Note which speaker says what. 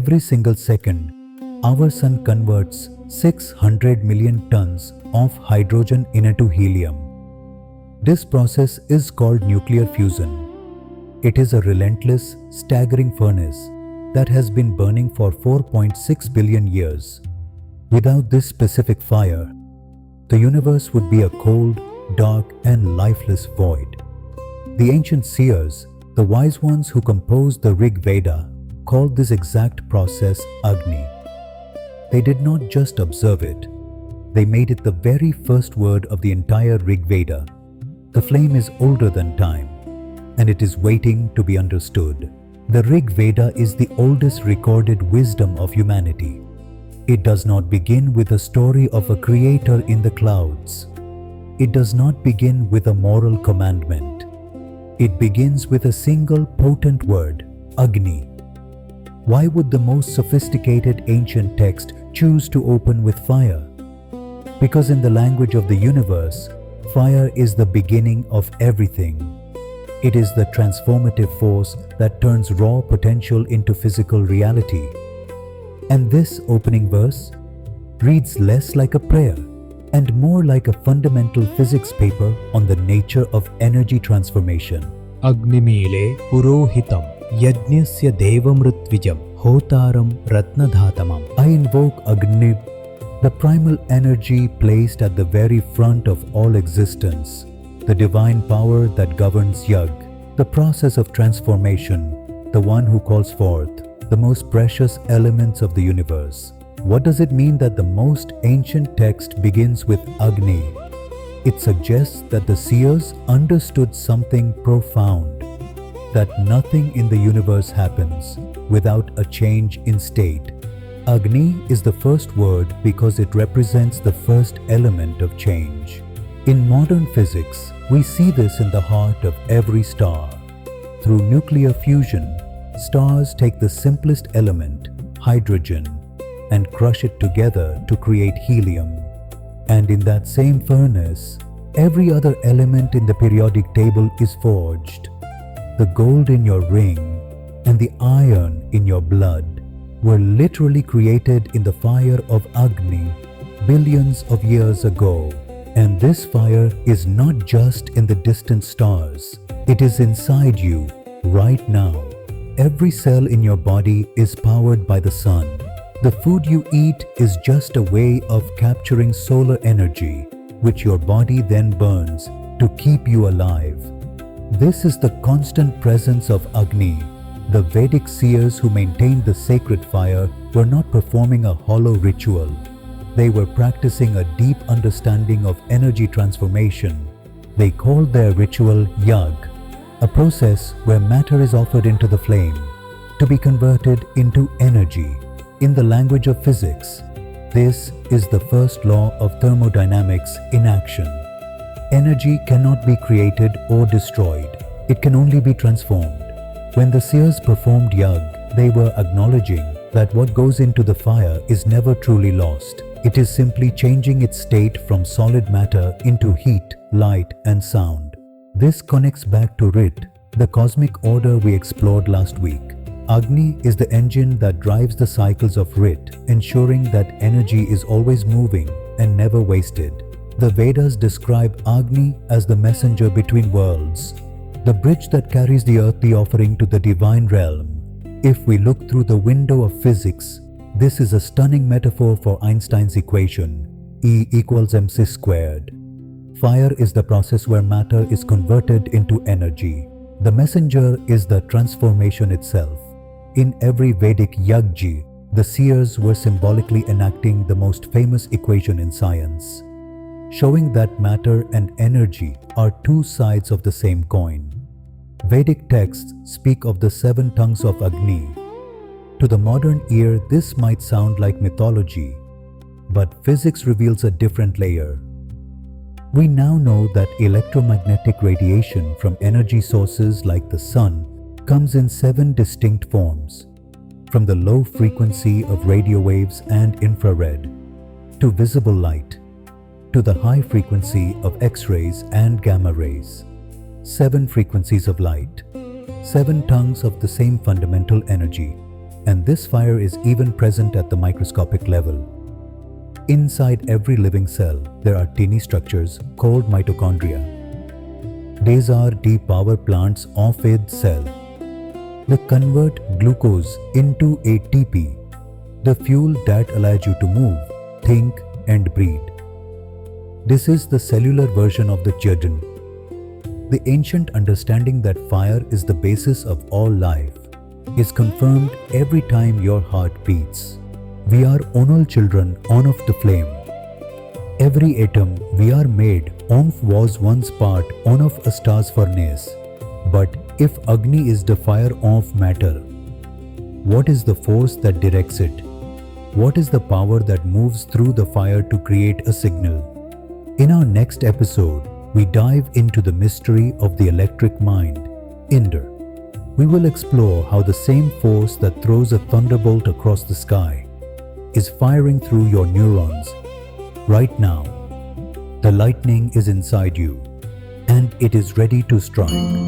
Speaker 1: Every single second, our sun converts 600 million tons of hydrogen into helium. This process is called nuclear fusion. It is a relentless, staggering furnace that has been burning for 4.6 billion years. Without this specific fire, the universe would be a cold, dark, and lifeless void. The ancient seers, the wise ones who composed the Rig Veda, called this exact process Agni. They did not just observe it, they made it the very first word of the entire Rig Veda. The flame is older than time, and it is waiting to be understood. The Rig Veda is the oldest recorded wisdom of humanity. It does not begin with a story of a creator in the clouds. It does not begin with a moral commandment. It begins with a single potent word, Agni. Why would the most sophisticated ancient text choose to open with fire? Because in the language of the universe, fire is the beginning of everything. It is the transformative force that turns raw potential into physical reality. And this opening verse reads less like a prayer and more like a fundamental physics paper on the nature of energy transformation.
Speaker 2: Agnimile purohitam yajnasya devamrutvijam hotaram ratnadhatamam.
Speaker 1: I invoke Agni, the primal energy placed at the very front of all existence, the divine power that governs Yag, the process of transformation, the one who calls forth the most precious elements of the universe. What does it mean that the most ancient text begins with Agni? It suggests that the seers understood something profound, that nothing in the universe happens without a change in state. Agni is the first word because it represents the first element of change. In modern physics, we see this in the heart of every star. Through nuclear fusion, stars take the simplest element, hydrogen, and crush it together to create helium. And in that same furnace, every other element in the periodic table is forged. The gold in your ring and the iron in your blood were literally created in the fire of Agni billions of years ago. And this fire is not just in the distant stars, it is inside you right now. Every cell in your body is powered by the sun. The food you eat is just a way of capturing solar energy, which your body then burns to keep you alive. This is the constant presence of Agni. The Vedic seers who maintained the sacred fire were not performing a hollow ritual. They were practicing a deep understanding of energy transformation. They called their ritual Yag, a process where matter is offered into the flame to be converted into energy. In the language of physics, this is the first law of thermodynamics in action. Energy cannot be created or destroyed. It can only be transformed. When the seers performed Yag, they were acknowledging that what goes into the fire is never truly lost. It is simply changing its state from solid matter into heat, light, and sound. This connects back to Rit, the cosmic order we explored last week. Agni is the engine that drives the cycles of Rit, ensuring that energy is always moving and never wasted. The Vedas describe Agni as the messenger between worlds, the bridge that carries the earthly offering to the divine realm. If we look through the window of physics, this is a stunning metaphor for Einstein's equation, E equals mc squared. Fire is the process where matter is converted into energy. The messenger is the transformation itself. In every Vedic Yagji, the seers were symbolically enacting the most famous equation in science, showing that matter and energy are two sides of the same coin. Vedic texts speak of the 7 tongues of Agni. To the modern ear, this might sound like mythology, but physics reveals a different layer. We now know that electromagnetic radiation from energy sources like the sun comes in 7 distinct forms, from the low frequency of radio waves and infrared, to visible light, to the high frequency of X-rays and gamma rays. 7 frequencies of light, 7 tongues of the same fundamental energy. And this fire is even present at the microscopic level. Inside every living cell, there are tiny structures called mitochondria. These are the power plants of a cell. They convert glucose into ATP, the fuel that allows you to move, think, and breathe. This is the cellular version of the Yajna. The ancient understanding that fire is the basis of all life is confirmed every time your heart beats. We are onal children on of the flame. Every atom we are made of was once part on of a star's furnace. But if Agni is the fire of matter, what is the force that directs it? What is the power that moves through the fire to create a signal? In our next episode, we dive into the mystery of the electric mind, Indra. We will explore how the same force that throws a thunderbolt across the sky is firing through your neurons. Right now, the lightning is inside you, and it is ready to strike.